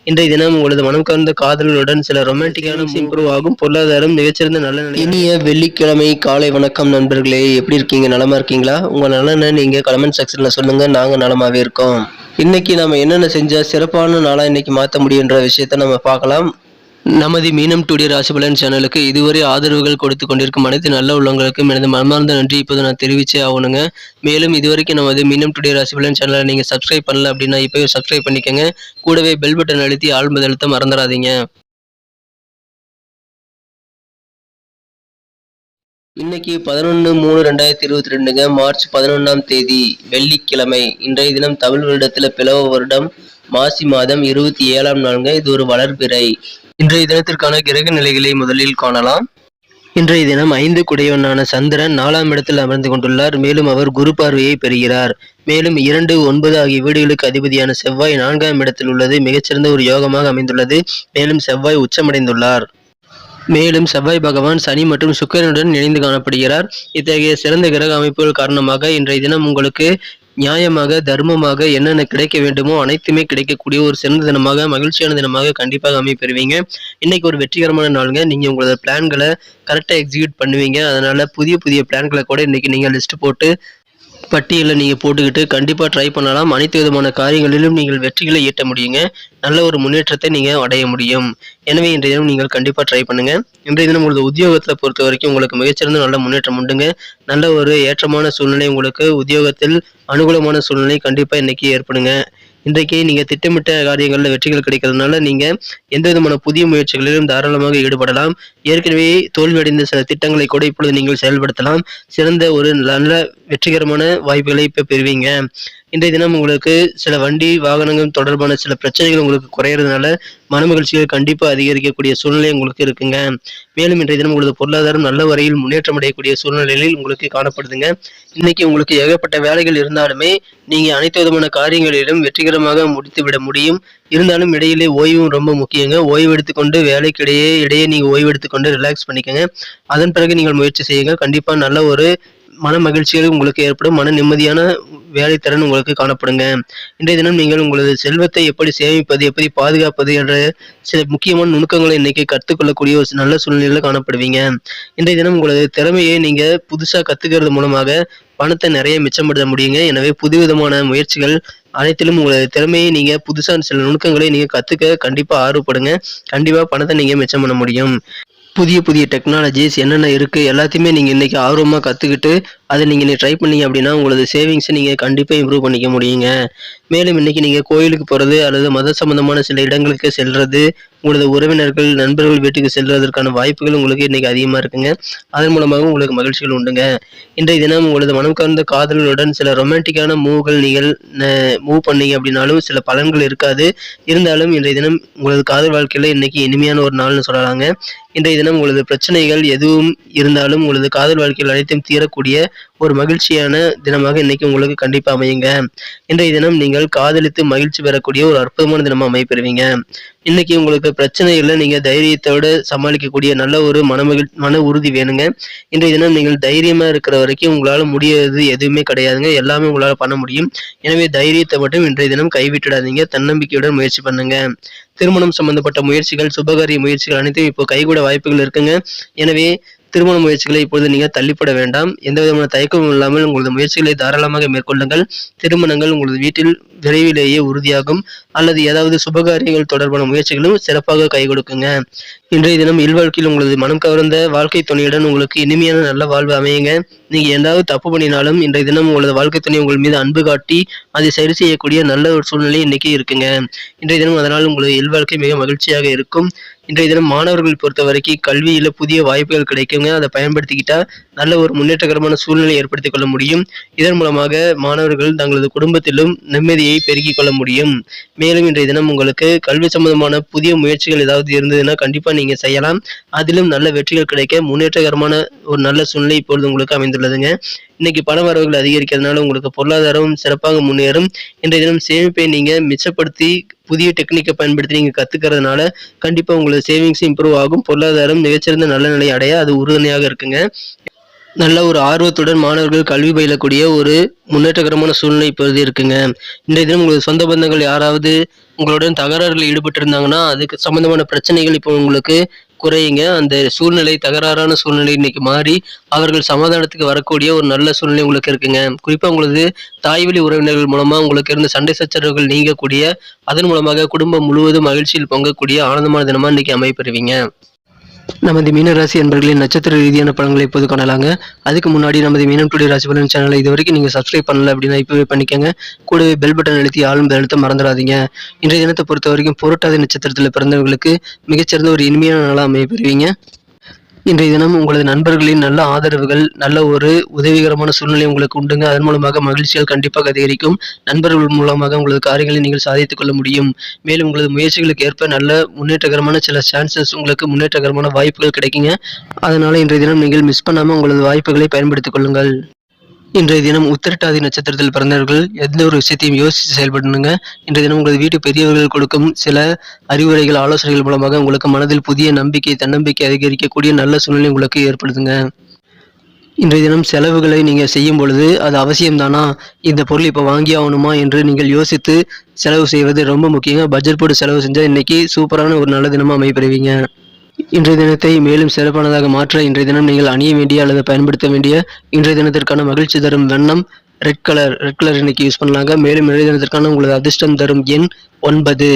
இன்றைய தினம் உங்களது மனம் கவர்ந்த காதல்களுடன் சில ரொமான்டிக்கான இம்ப்ரூவ் ஆகும். பொருளாதாரம் மிகச்சிறந்த நல்ல நிலை. இனிய வெள்ளிக்கிழமை காலை வணக்கம் நண்பர்களே, எப்படி இருக்கீங்க? நலமா இருக்கீங்களா? உங்க நலனை நீங்க கமெண்ட் செக்ஷன்ல சொல்லுங்க. நாங்க நலமாவே இருக்கோம். இன்னைக்கு நம்ம என்னென்ன செஞ்சா சிறப்பான நாளா இன்னைக்கு மாற்ற முடியுன்ற விஷயத்த நம்ம பார்க்கலாம். நமது மீனம் டுடே ராசிபலன் சேனலுக்கு இதுவரை ஆதரவுகள் கொடுத்து கொண்டிருக்கும் அனைத்து நல்ல உள்ளவங்களுக்கும் எனது மனமார்ந்த நன்றி இப்போது நான் தெரிவிச்சே ஆகணுங்க. மேலும் இதுவரைக்கும் நமது மீனம் டுடே ராசிபலன் சேனலை நீங்க சப்ஸ்கிரைப் பண்ணல அப்படின்னா இப்போவே சப்ஸ்கிரைப் பண்ணிக்கோங்க. கூடவே பெல் பட்டன் அழுத்தி ஆல் அழுத்த மறந்துடாதீங்க. இன்னைக்கு 11/3/2022ங்க, மார்ச் 11ஆம் தேதி வெள்ளிக்கிழமை. இன்றைய தினம் தமிழ் வருடத்துல பிளவ வருடம் மாசி மாதம் 27ஆம் நாளுங்க. இது ஒரு வளர்பிறை. இன்றைய தினத்திற்கான கிரக நிலைகளை முதலில் காணலாம். இன்றைய தினம் 5 குடையவனான சந்திரன் 4ஆம் இடத்தில் அமர்ந்து கொண்டுள்ளார். மேலும் அவர் குரு பார்வையை பெறுகிறார். மேலும் 2, 9 ஆகிய வீடுகளுக்கு அதிபதியான செவ்வாய் 4ஆம் இடத்தில் உள்ளது. மிகச்சிறந்த ஒரு யோகமாக அமைந்துள்ளது. மேலும் செவ்வாய் உச்சமடைந்துள்ளார். மேலும் செவ்வாய் பகவான் சனி மற்றும் சுக்கிரனுடன் இணைந்து காணப்படுகிறார். இத்தகைய சிறந்த கிரக அமைப்புகள் காரணமாக இன்றைய தினம் உங்களுக்கு நியாயமாக தர்மமாக என்னென்ன கிடைக்க வேண்டுமோ அனைத்துமே கிடைக்கக்கூடிய ஒரு சிறந்த தினமாக மகிழ்ச்சியான தினமாக கண்டிப்பாக அமைப்பெறுவீங்க. இன்னைக்கு ஒரு வெற்றிகரமான நாளுங்க. நீங்க உங்களோட பிளான்களை கரெக்டா எக்ஸிக்யூட் பண்ணுவீங்க. அதனால புதிய புதிய பிளான்களை கூட இன்னைக்கு நீங்க லிஸ்ட் போட்டு பட்டியலில் நீங்கள் போட்டுக்கிட்டு கண்டிப்பாக ட்ரை பண்ணலாம். அனைத்து விதமான காரியங்களிலும் நீங்கள் வெற்றிகளை ஈட்ட முடியுங்க. நல்ல ஒரு முன்னேற்றத்தை நீங்கள் அடைய முடியும். எனவே இன்றைய தினம் நீங்கள் கண்டிப்பாக ட்ரை பண்ணுங்க. இன்றைய தினம் உங்களது உத்தியோகத்தில் பொறுத்த வரைக்கும் உங்களுக்கு மிகச்சிறந்த நல்ல முன்னேற்றம் உண்டுங்க. நல்ல ஒரு ஏற்றமான சூழ்நிலை உங்களுக்கு உத்தியோகத்தில் அனுகூலமான சூழ்நிலை கண்டிப்பாக இன்னைக்கு ஏற்படுங்க. இன்றைக்கு நீங்க திட்டமிட்ட காரியங்களில் வெற்றிகள் கிடைக்கிறதுனால நீங்க எந்த விதமான புதிய முயற்சிகளிலும் தாராளமாக ஈடுபடலாம். ஏற்கனவே தோல்வியடைந்த சில திட்டங்களை கூட இப்பொழுது நீங்கள் செயல்படுத்தலாம். சிறந்த ஒரு நல்ல வெற்றிகரமான வாய்ப்புகளை இப்ப பெறுவீங்க. இன்றைய தினம் உங்களுக்கு சில வண்டி வாகனங்கள் தொடர்பான சில பிரச்சனைகள் உங்களுக்கு குறையறதுனால மனமகிழ்ச்சிகள் கண்டிப்பாக அதிகரிக்கக்கூடிய சூழ்நிலை உங்களுக்கு இருக்குங்க. மேலும் இன்றைய தினம் உங்களது பொருளாதாரம் நல்ல வரையில் முன்னேற்றம் அடையக்கூடிய சூழ்நிலையில் உங்களுக்கு காணப்படுதுங்க. இன்னைக்கு உங்களுக்கு ஏகப்பட்ட வேலைகள் இருந்தாலுமே நீங்க அனைத்து விதமான காரியங்களிலும் வெற்றிகரமாக முடித்துவிட முடியும். இருந்தாலும் இடையிலே ஓய்வும் ரொம்ப முக்கியங்க. ஓய்வு எடுத்துக்கொண்டு வேலைக்கு இடையே நீங்க ஓய்வு எடுத்துக்கொண்டு ரிலாக்ஸ் பண்ணிக்கங்க. அதன் பிறகு நீங்கள் முயற்சி செய்யுங்க. கண்டிப்பா நல்ல ஒரு மன மகிழ்ச்சிகள் உங்களுக்கு ஏற்படும். மன நிம்மதியான வேலைத்திறன் உங்களுக்கு காணப்படுங்க. இன்றைய தினம் நீங்கள் உங்களது செல்வத்தை எப்படி சேமிப்பது, எப்படி பாதுகாப்பது என்ற சில முக்கியமான நுணுக்கங்களை இன்னைக்கு கற்றுக்கொள்ளக்கூடிய ஒரு நல்ல சூழ்நிலையில காணப்படுவீங்க. இன்றைய தினம் உங்களது திறமையை நீங்க புதுசா கத்துக்கிறது மூலமாக பணத்தை நிறைய மிச்சப்படுத்த முடியுங்க. எனவே புதுவிதமான முயற்சிகள் அனைத்திலும் உங்களது திறமையை நீங்க புதுசா சில நுணுக்கங்களை நீங்க கத்துக்க கண்டிப்பா ஆர்வப்படுங்க. கண்டிப்பா பணத்தை நீங்க மிச்சம் பண்ண முடியும். புதிய புதிய டெக்னாலஜிஸ் என்னென்ன இருக்குது எல்லாத்தையுமே நீங்கள் இன்றைக்கி ஆர்வமாக கற்றுக்கிட்டு அதை நீங்கள் ட்ரை பண்ணீங்க அப்படின்னா உங்களது சேவிங்ஸை நீங்கள் கண்டிப்பாக இம்ப்ரூவ் பண்ணிக்க முடியுங்க. மேலும் இன்றைக்கி நீங்கள் கோயிலுக்கு போகிறது அல்லது மத சம்பந்தமான சில இடங்களுக்கு செல்வது, உங்களது உறவினர்கள் நண்பர்கள் வீட்டுக்கு செல்வதற்கான வாய்ப்புகள் உங்களுக்கு இன்றைக்கி அதிகமாக இருக்குங்க. அதன் மூலமாக உங்களுக்கு மகிழ்ச்சிகள் உண்டுங்க. இன்றைய தினம் உங்களது மனம் கவர்ந்த காதல்களுடன் சில ரொமான்டிக்கான மூவ்கள் நீங்கள் மூவ் பண்ணீங்க அப்படின்னாலும் சில பலன்கள் இருக்காது. இருந்தாலும் இன்றைய தினம் உங்களது காதல் வாழ்க்கையில் இன்றைக்கி இனிமையான ஒரு நாள்னு சொல்லலாங்க. இன்றைய தினம் உங்களது பிரச்சனைகள் எதுவும் இருந்தாலும் உங்களது காதல் வாழ்க்கையில் அனைத்தும் தீரக்கூடிய ஒரு மகிழ்ச்சியான தினமாக இன்னைக்கு உங்களுக்கு கண்டிப்பா அமையுங்க. இன்றைய தினம் நீங்கள் காதலித்து மகிழ்ச்சி பெறக்கூடிய ஒரு அற்புதமான தினமா அமைப்பெறுவீங்க. இன்னைக்கு உங்களுக்கு பிரச்சனைகளை நீங்க தைரியத்தோட சமாளிக்கக்கூடிய நல்ல ஒரு மன உறுதி வேணுங்க. இன்றைய தினம் நீங்கள் தைரியமா இருக்கிற வரைக்கும் உங்களால முடியாது எதுவுமே கிடையாதுங்க. எல்லாமே உங்களால பண்ண முடியும். எனவே தைரியத்தை மட்டும் இன்றைய தினம் கைவிட்டுடாதீங்க. தன்னம்பிக்கையுடன் முயற்சி பண்ணுங்க. திருமணம் சம்பந்தப்பட்ட முயற்சிகள், சுபகாரிய முயற்சிகள் அனைத்தையும் இப்போ கைகூட வாய்ப்புகள் இருக்குங்க. எனவே திருமண முயற்சிகளை இப்பொழுது நீங்கள் தள்ளிப்பட வேண்டாம். எந்த விதமான தயக்கமும் இல்லாமல் உங்களது முயற்சிகளை தாராளமாக மேற்கொள்ளுங்கள். திருமணங்கள் உங்களது வீட்டில் விரைவிலேயே உறுதியாகும். அல்லது ஏதாவது சுபகாரியங்கள் தொடர்பான முயற்சிகளும் சிறப்பாக கை கொடுக்குங்க. இன்றைய தினம் இல்வாழ்க்கையில் உங்களது மனம் கவர்ந்த வாழ்க்கை துணையுடன் உங்களுக்கு இனிமையான நல்ல வாழ்வு அமையுங்க. நீங்க ஏதாவது தப்பு பண்ணினாலும் இன்றைய தினம் உங்களது வாழ்க்கை துணை உங்கள் மீது அன்பு காட்டி அதை சரி செய்யக்கூடிய நல்ல ஒரு சூழ்நிலை இன்னைக்கு இருக்குங்க. இன்றைய தினம் அதனால் உங்களது இல்வாழ்க்கை மிக மகிழ்ச்சியாக இருக்கும். இன்றைய தினம் மாணவர்கள் பொறுத்த வரைக்கும் கல்வியில புதிய வாய்ப்புகள் கிடைக்குங்க. அதை பயன்படுத்திக்கிட்டா நல்ல ஒரு முன்னேற்றகரமான சூழ்நிலை ஏற்படுத்திக் கொள்ள முடியும். இதன் மூலமாக மாணவர்கள் தங்களது குடும்பத்திலும் நிம்மதியை பெருக்கிக் கொள்ள முடியும். மேலும் இன்றைய தினம் உங்களுக்கு கல்வி சம்பந்தமான புதிய முயற்சிகள் ஏதாவது இருந்ததுன்னா கண்டிப்பா நீங்க செய்யலாம். அதிலும் நல்ல வெற்றிகள் கிடைக்க முன்னேற்றகரமான ஒரு நல்ல சூழ்நிலை இப்பொழுது உங்களுக்கு அமைந்துள்ளதுங்க. இன்னைக்கு பண வரவுகள் அதிகரிக்கிறதுனால உங்களுக்கு பொருளாதாரம் சிறப்பாக முன்னேறும். இன்றைய தினம் சேமிப்பை நீங்க மிச்சப்படுத்தி புதிய டெக்னிக்கை பயன்படுத்தி நீங்க கத்துக்கிறதுனால கண்டிப்பா உங்களது சேவிங்ஸ் இம்ப்ரூவ் ஆகும். பொருளாதாரம் மிகச்சிறந்த நல்ல நிலை அடைய அது உறுதுணையாக இருக்குங்க. நல்ல ஒரு ஆர்வத்துடன் மாணவர்கள் கல்வி பயிலக்கூடிய ஒரு முன்னேற்றகரமான சூழ்நிலை இப்போது இருக்குங்க. இன்றைய தினம் உங்களது சொந்த பந்தங்கள் யாராவது உங்களுடன் தகராறுல ஈடுபட்டிருந்தாங்கன்னா, அதுக்கு சம்மந்தமான பிரச்சனைகள் இப்போ உங்களுக்கு குறையுங்க. அந்த சூழ்நிலை தகராறான சூழ்நிலை இன்னைக்கு மாறி, அவர்கள் சமாதானத்துக்கு வரக்கூடிய ஒரு நல்ல சூழ்நிலை உங்களுக்கு இருக்குங்க. குறிப்பா உங்களது தாய்வழி உறவினர்கள் மூலமா உங்களுக்கு இருந்த சண்டை சச்சரவுகள் நீங்கக்கூடிய, அதன் மூலமாக குடும்பம் முழுவதும் மகிழ்ச்சியில் பொங்கக்கூடிய ஆனந்தமான தினமா இன்னைக்கு அமையப்பெறுவீங்க. நமது மீனராசி அன்பர்களின் நட்சத்திர ரீதியான பலன்களை இப்போது காணலாங்க. அதுக்கு முன்னாடி நமது மீனம் டுடே ராசி பலன் சேனலை இதுவரைக்கும் நீங்க சப்ஸ்கிரைப் பண்ணல அப்படின்னா இப்பவே பண்ணிக்கங்க. கூடவே பெல் பட்டன் அழுத்தி ஆளும் அழுத்த மறந்துடாதீங்க. இன்றைய தினத்தை பொறுத்த வரைக்கும் புரட்டாதி நட்சத்திரத்தில் பிறந்தவர்களுக்கு மிகச்சிறந்த ஒரு இனிமையான நாளா அமைய பெறுவீங்க. இன்றைய தினம் உங்களது நண்பர்களின் நல்ல ஆதரவுகள், நல்ல ஒரு உதவிகரமான சூழ்நிலை உங்களுக்கு உண்டுங்க. அதன் மூலமாக மகிழ்ச்சிகள் கண்டிப்பாக அதிகரிக்கும். நண்பர்கள் மூலமாக உங்களது காரியங்களை நீங்கள் சாதித்துக் கொள்ள முடியும். மேலும் உங்களது முயற்சிகளுக்கு ஏற்ப நல்ல முன்னேற்றகரமான சில சான்சஸ் உங்களுக்கு முன்னேற்றகரமான வாய்ப்புகள் கிடைக்குங்க. அதனால இன்றைய தினம் நீங்கள் மிஸ் பண்ணாம உங்களது வாய்ப்புகளை பயன்படுத்திக் கொள்ளுங்கள். இன்றைய தினம் உத்திரட்டாதி நட்சத்திரத்தில் பிறந்தவர்கள் எந்த ஒரு விஷயத்தையும் யோசித்து செயல்படணுங்க. இன்றைய தினம் உங்களது வீட்டு பெரியவர்கள் கொடுக்கும் சில அறிவுரைகள், ஆலோசனைகள் மூலமாக உங்களுக்கு மனதில் புதிய நம்பிக்கை, தன்னம்பிக்கை அதிகரிக்கக்கூடிய நல்ல சூழ்நிலை உங்களுக்கு ஏற்படுதுங்க. இன்றைய தினம் செலவுகளை நீங்க செய்யும் பொழுது அது அவசியம்தானா, இந்த பொருள் இப்போ வாங்கி ஆகணுமா என்று நீங்கள் யோசித்து செலவு செய்வது ரொம்ப முக்கியங்க. பட்ஜெட் போட்டு செலவு செஞ்சா இன்னைக்கு சூப்பரான ஒரு நல்ல தினமா அமையப்பெறுவீங்க. இன்றைய தினத்தை மேலும் சிறப்பானதாக மாற்ற இன்றைய தினம் நீங்கள் அணிய வேண்டிய அல்லது பயன்படுத்த வேண்டிய இன்றைய தினத்திற்கான மகிழ்ச்சி தரும் வண்ணம் ரெட் கலர் இன்னைக்கு யூஸ் பண்ணலாங்க. மேலும் இன்றைய தினத்திற்கான உங்களது அதிர்ஷ்டம் தரும் எண் 9.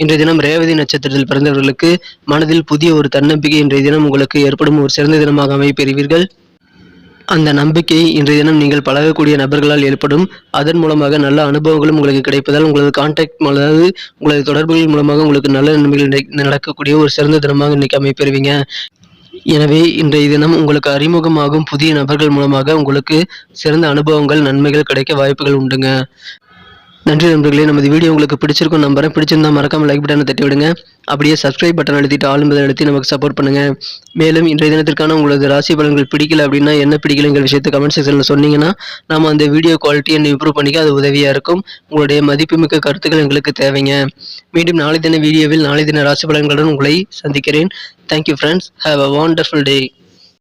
இன்றைய தினம் ரேவதி நட்சத்திரத்தில் பிறந்தவர்களுக்கு மனதில் புதிய ஒரு தன்னம்பிக்கை இன்றைய தினம் உங்களுக்கு ஏற்படும் ஒரு சிறந்த தினமாக அமைப்பெறுவீர்கள். அந்த நம்பிக்கை இன்றைய தினம் நீங்கள் பழகக்கூடிய நபர்களால் ஏற்படும். அதன் மூலமாக நல்ல அனுபவங்களும் உங்களுக்கு கிடைப்பதால் உங்களது கான்டாக்ட், அதாவது உங்களது தொடர்புகள் மூலமாக உங்களுக்கு நல்ல நன்மைகள் நடக்கக்கூடிய ஒரு சிறந்த தினமாக இன்னைக்கு அமைப்பெறுவீங்க. எனவே இன்றைய தினம் உங்களுக்கு அறிமுகமாகும் புதிய நபர்கள் மூலமாக உங்களுக்கு சிறந்த அனுபவங்கள், நன்மைகள் கிடைக்க வாய்ப்புகள் உண்டுங்க. நன்றி நண்பர்களே. நமது வீடியோ உங்களுக்கு பிடிச்சிருக்கும் நம்புறேன். பிடிச்சிருந்தா மறக்காம லைக் பட்டனை தட்டி விடுங்க. அப்படியே சப்ஸ்கிரைப் பட்டன் அழுத்திட்டு ஆல் என்பதை அழுத்தி நமக்கு சப்போர்ட் பண்ணுங்க. மேலும் இன்றைய தினத்திற்கான உங்களது ராசி பலன்கள் பிடிக்கல அப்படின்னா என்ன பிடிக்கலங்கிற விஷயத்தை கமெண்ட் செக்ஷன்ல சொன்னீங்கன்னா நாம அந்த வீடியோ குவாலிட்டியை இம்ப்ரூவ் பண்ணிக்க அது உதவியா இருக்கும். உங்களுடைய மதிப்புமிக்க கருத்துக்கள் எங்களுக்கு தேவைங்க. மீண்டும் நாளை தின வீடியோவில் நாளை தின ராசி பலன்களுடன் உங்களை சந்திக்கிறேன். Thank you friends. Have a wonderful day.